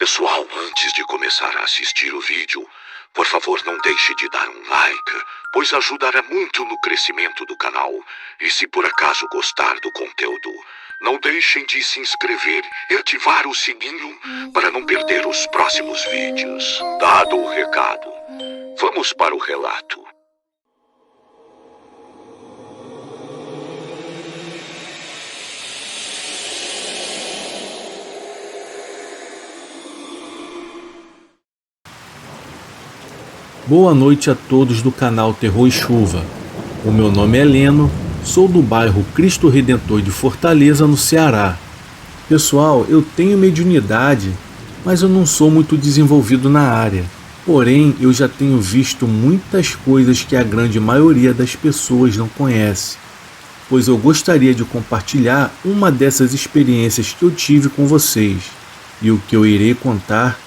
Pessoal, antes de começar a assistir o vídeo, por favor não deixe de dar um like, pois ajudará muito no crescimento do canal. E se por acaso gostar do conteúdo, não deixem de se inscrever e ativar o sininho para não perder os próximos vídeos. Dado o recado, vamos para o relato. Boa noite a todos do canal Terror e Chuva. O meu nome é Leno, sou do bairro Cristo Redentor de Fortaleza, no Ceará. Pessoal, eu tenho mediunidade, mas eu não sou muito desenvolvido na área. Porém, eu já tenho visto muitas coisas que a grande maioria das pessoas não conhece. Pois eu gostaria de compartilhar uma dessas experiências que eu tive com vocês. E o que eu irei contar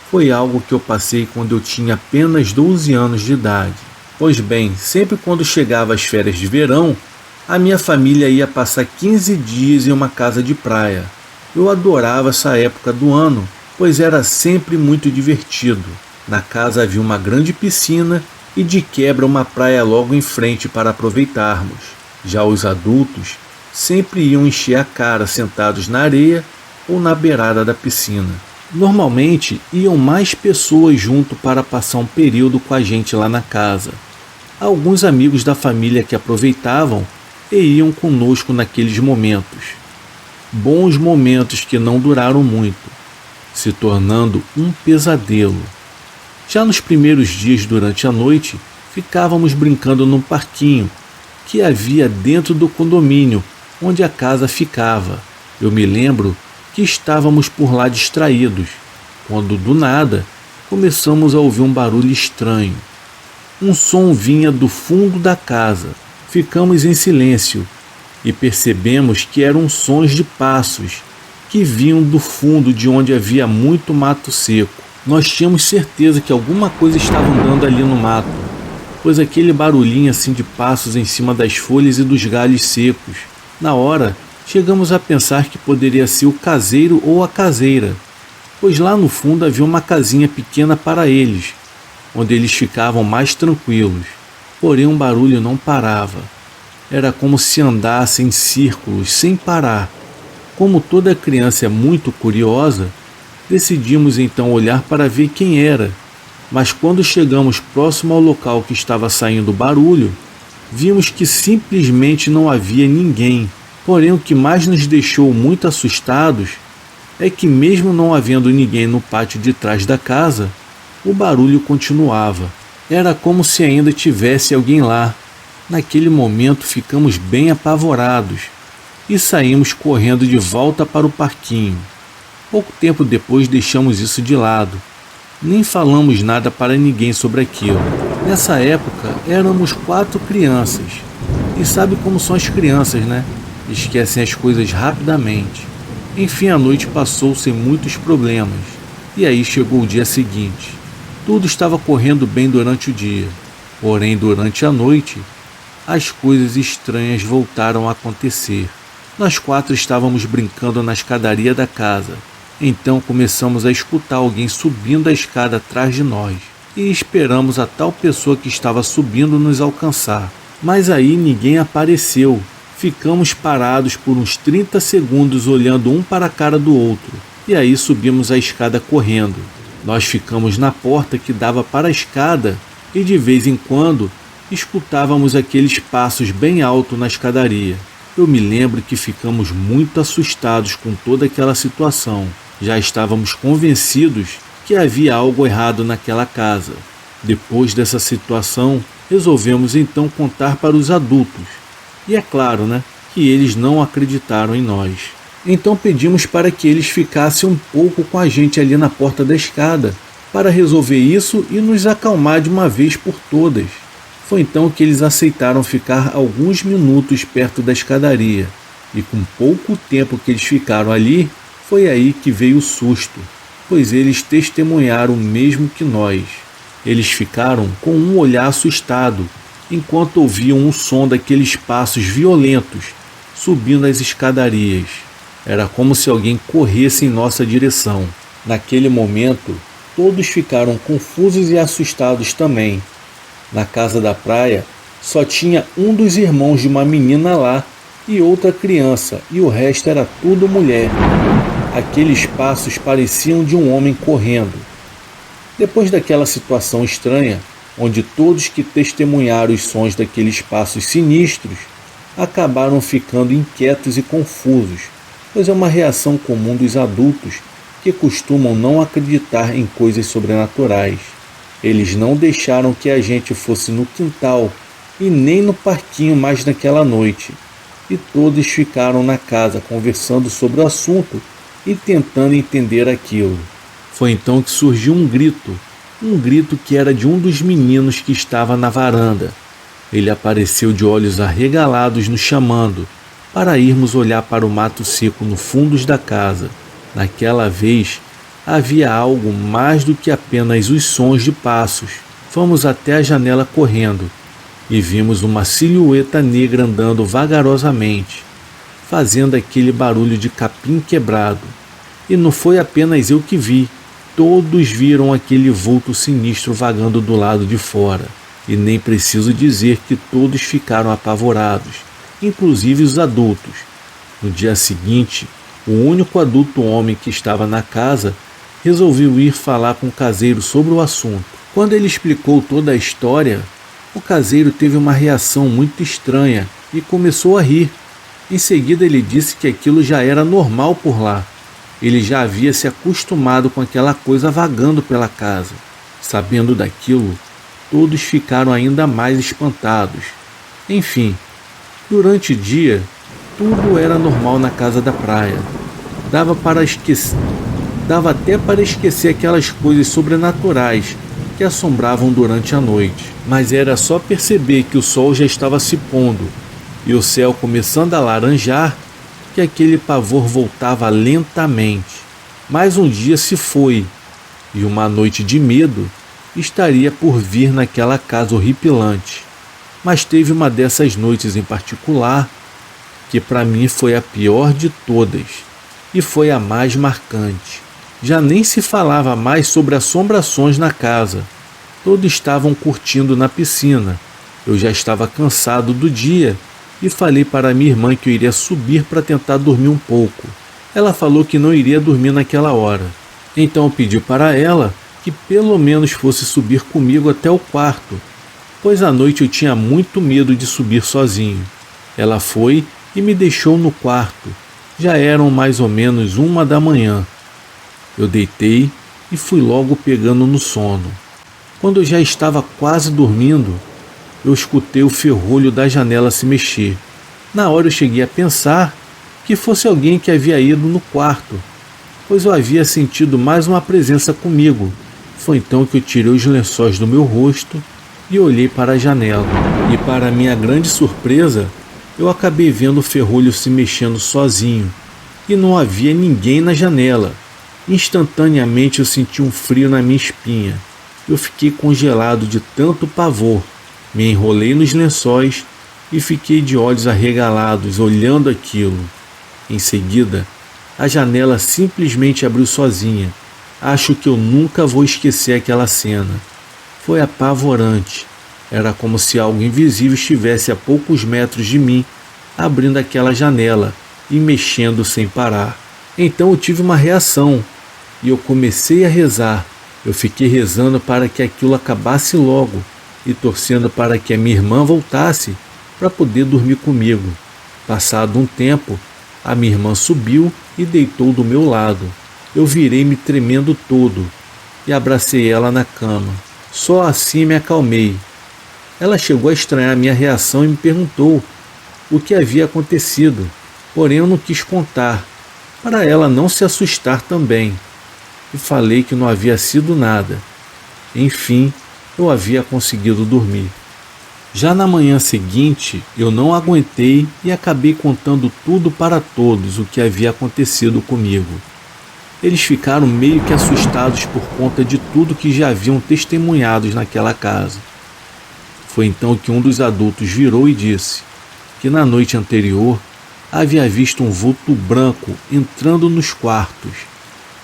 foi algo que eu passei quando eu tinha apenas 12 anos de idade. Pois bem, sempre quando chegava as férias de verão, a minha família ia passar 15 dias em uma casa de praia. Eu adorava essa época do ano, pois era sempre muito divertido. Na casa havia uma grande piscina e de quebra uma praia logo em frente para aproveitarmos. Já os adultos sempre iam encher a cara sentados na areia ou na beirada da piscina. Normalmente iam mais pessoas junto para passar um período com a gente lá na casa. Alguns amigos da família que aproveitavam e iam conosco naqueles momentos. Bons momentos que não duraram muito, se tornando um pesadelo. Já nos primeiros dias durante a noite, ficávamos brincando num parquinho que havia dentro do condomínio onde a casa ficava. Eu me lembro que estávamos por lá distraídos, quando do nada começamos a ouvir um barulho estranho. Um som vinha do fundo da casa. Ficamos em silêncio e percebemos que eram sons de passos que vinham do fundo de onde havia muito mato seco. Nós tínhamos certeza que alguma coisa estava andando ali no mato, pois aquele barulhinho assim de passos em cima das folhas e dos galhos secos. Na hora, chegamos a pensar que poderia ser o caseiro ou a caseira, pois lá no fundo havia uma casinha pequena para eles, onde eles ficavam mais tranquilos. Porém, um barulho não parava. Era como se andasse em círculos sem parar. Como toda criança é muito curiosa, decidimos então olhar para ver quem era. Mas quando chegamos próximo ao local que estava saindo o barulho, vimos que simplesmente não havia ninguém. Porém, o que mais nos deixou muito assustados é que, mesmo não havendo ninguém no pátio de trás da casa, o barulho continuava. Era como se ainda tivesse alguém lá. Naquele momento ficamos bem apavorados e saímos correndo de volta para o parquinho. Pouco tempo depois deixamos isso de lado. Nem falamos nada para ninguém sobre aquilo. Nessa época éramos 4 crianças. E sabe como são as crianças, né? Esquecem as coisas rapidamente. Enfim, a noite passou sem muitos problemas. E aí chegou o dia seguinte. Tudo estava correndo bem durante o dia. Porém, durante a noite, as coisas estranhas voltaram a acontecer. Nós 4 estávamos brincando na escadaria da casa. Então começamos a escutar alguém subindo a escada atrás de nós. E esperamos a tal pessoa que estava subindo nos alcançar. Mas aí ninguém apareceu. Ficamos parados por uns 30 segundos olhando um para a cara do outro. E aí subimos a escada correndo. Nós ficamos na porta que dava para a escada e de vez em quando escutávamos aqueles passos bem alto na escadaria. Eu me lembro que ficamos muito assustados com toda aquela situação. Já estávamos convencidos que havia algo errado naquela casa. Depois dessa situação, resolvemos então contar para os adultos. E é claro, que eles não acreditaram em nós. Então pedimos para que eles ficassem um pouco com a gente ali na porta da escada, para resolver isso e nos acalmar de uma vez por todas. Foi então que eles aceitaram ficar alguns minutos perto da escadaria. E com pouco tempo que eles ficaram ali, foi aí que veio o susto, pois eles testemunharam o mesmo que nós. Eles ficaram com um olhar assustado, enquanto ouviam o som daqueles passos violentos subindo as escadarias. Era como se alguém corresse em nossa direção. Naquele momento, todos ficaram confusos e assustados também. Na casa da praia, só tinha um dos irmãos de uma menina lá e outra criança, e o resto era tudo mulher. Aqueles passos pareciam de um homem correndo. Depois daquela situação estranha, onde todos que testemunharam os sons daqueles passos sinistros acabaram ficando inquietos e confusos, pois é uma reação comum dos adultos que costumam não acreditar em coisas sobrenaturais. Eles não deixaram que a gente fosse no quintal e nem no parquinho mais naquela noite, e todos ficaram na casa conversando sobre o assunto e tentando entender aquilo. Foi então que surgiu um grito que era de um dos meninos que estava na varanda. Ele apareceu de olhos arregalados nos chamando para irmos olhar para o mato seco no fundo da casa. Naquela vez, havia algo mais do que apenas os sons de passos. Fomos até a janela correndo e vimos uma silhueta negra andando vagarosamente, fazendo aquele barulho de capim quebrado. E não foi apenas eu que vi. Todos viram aquele vulto sinistro vagando do lado de fora. E nem preciso dizer que todos ficaram apavorados, inclusive os adultos. No dia seguinte, o único adulto homem que estava na casa resolveu ir falar com o caseiro sobre o assunto. Quando ele explicou toda a história, o caseiro teve uma reação muito estranha e começou a rir. Em seguida ele disse que aquilo já era normal por lá. Ele já havia se acostumado com aquela coisa vagando pela casa. Sabendo daquilo, todos ficaram ainda mais espantados. Enfim, durante o dia, tudo era normal na casa da praia. Dava até para esquecer aquelas coisas sobrenaturais que assombravam durante a noite. Mas era só perceber que o sol já estava se pondo e o céu começando a laranjar que aquele pavor voltava lentamente. Mais um dia se foi e uma noite de medo estaria por vir naquela casa horripilante. Mas teve uma dessas noites em particular que para mim foi a pior de todas e foi a mais marcante. Já nem se falava mais sobre assombrações na casa. Todos estavam curtindo na piscina. Eu já estava cansado do dia e falei para minha irmã que eu iria subir para tentar dormir um pouco. Ela falou que não iria dormir naquela hora. Então eu pedi para ela que pelo menos fosse subir comigo até o quarto, pois à noite eu tinha muito medo de subir sozinho. Ela foi e me deixou no quarto. Já eram mais ou menos 1 da manhã. Eu deitei e fui logo pegando no sono. Quando eu já estava quase dormindo, eu escutei o ferrolho da janela se mexer. Na hora eu cheguei a pensar que fosse alguém que havia ido no quarto, pois eu havia sentido mais uma presença comigo. Foi então que eu tirei os lençóis do meu rosto e olhei para a janela. E para minha grande surpresa, eu acabei vendo o ferrolho se mexendo sozinho e não havia ninguém na janela. Instantaneamente eu senti um frio na minha espinha. Eu fiquei congelado de tanto pavor. Me enrolei nos lençóis e fiquei de olhos arregalados olhando aquilo. Em seguida, a janela simplesmente abriu sozinha. Acho que eu nunca vou esquecer aquela cena. Foi apavorante. Era como se algo invisível estivesse a poucos metros de mim, abrindo aquela janela e mexendo sem parar. Então eu tive uma reação e eu comecei a rezar. Eu fiquei rezando para que aquilo acabasse logo e torcendo para que a minha irmã voltasse para poder dormir comigo. Passado um tempo, a minha irmã subiu e deitou do meu lado. Eu virei-me tremendo todo e abracei ela na cama. Só assim me acalmei. Ela chegou a estranhar minha reação e me perguntou o que havia acontecido, porém eu não quis contar, para ela não se assustar também, e falei que não havia sido nada. Enfim, eu havia conseguido dormir. Já na manhã seguinte, eu não aguentei e acabei contando tudo para todos o que havia acontecido comigo. Eles ficaram meio que assustados por conta de tudo que já haviam testemunhado naquela casa. Foi então que um dos adultos virou e disse que na noite anterior havia visto um vulto branco entrando nos quartos.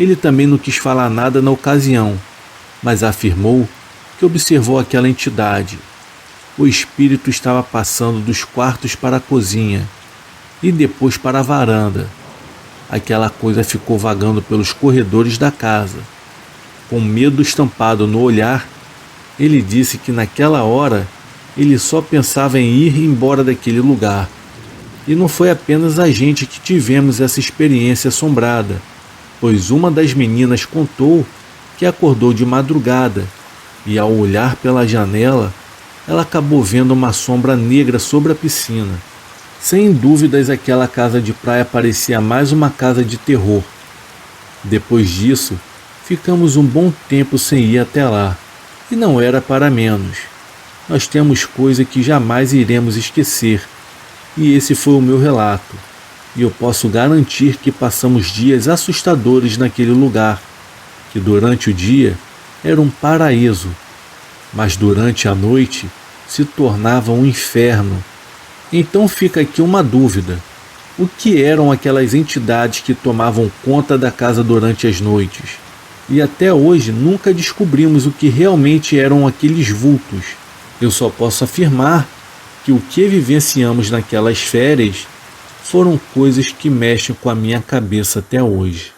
Ele também não quis falar nada na ocasião, mas afirmou que observou aquela entidade. O espírito estava passando dos quartos para a cozinha e depois para a varanda. Aquela coisa ficou vagando pelos corredores da casa. Com medo estampado no olhar, ele disse que naquela hora ele só pensava em ir embora daquele lugar. E não foi apenas a gente que tivemos essa experiência assombrada, pois uma das meninas contou que acordou de madrugada e, ao olhar pela janela, ela acabou vendo uma sombra negra sobre a piscina. Sem dúvidas, aquela casa de praia parecia mais uma casa de terror. Depois disso, ficamos um bom tempo sem ir até lá, e não era para menos. Nós temos coisa que jamais iremos esquecer, e esse foi o meu relato. E eu posso garantir que passamos dias assustadores naquele lugar, que durante o dia era um paraíso, mas durante a noite se tornava um inferno. Então fica aqui uma dúvida: o que eram aquelas entidades que tomavam conta da casa durante as noites? E até hoje nunca descobrimos o que realmente eram aqueles vultos. Eu só posso afirmar que o que vivenciamos naquelas férias foram coisas que mexem com a minha cabeça até hoje.